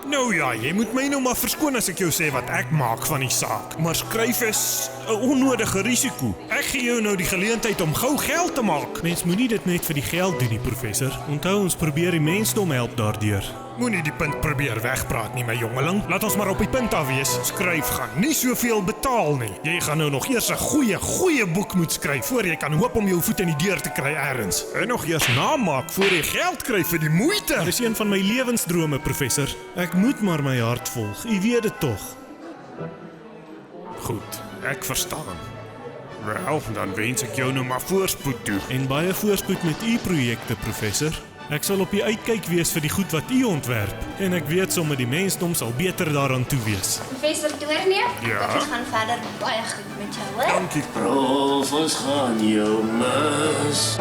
Nou ja, jy moet my nou maar verskoon as ek jou sê wat ek maak van die saak. Maar skryf is 'n onnodige risiko. Ek gee jou nou die geleentheid om gou geld te maak. Mens moenie dit net vir die geld doen nie, professor. Onthou, ons probeer die mensdom help daardeur. Moenie die punt probeer wegpraat nie, my jongeling. Laat ons maar op die punt af wees. Skryf gaan nie soveel betaal nie. Jy gaan nou nog eers 'n goeie boek moet skryf voor jy kan hoop om jou voet in die deur te kry elders. En nog eers namaak voor jy geld kry vir die moeite. Dis een van my lewensdrome, professor. Ek moet maar my hart volg. U weet dit tog. Goed, ek verstaan. Wel, dan wens ek jou nou maar voorspoed toe. En baie voorspoed met u projekte, professor. Ek sal op die uitkyk wees vir die goed wat u ontwerp. En ek weet sommer die mensdom sal beter daaraan toe wees. Professor Toorneef, Ja? dit gaan verder baie goed met jou, hoor. Dankie. Prof, ons gaan jou mis.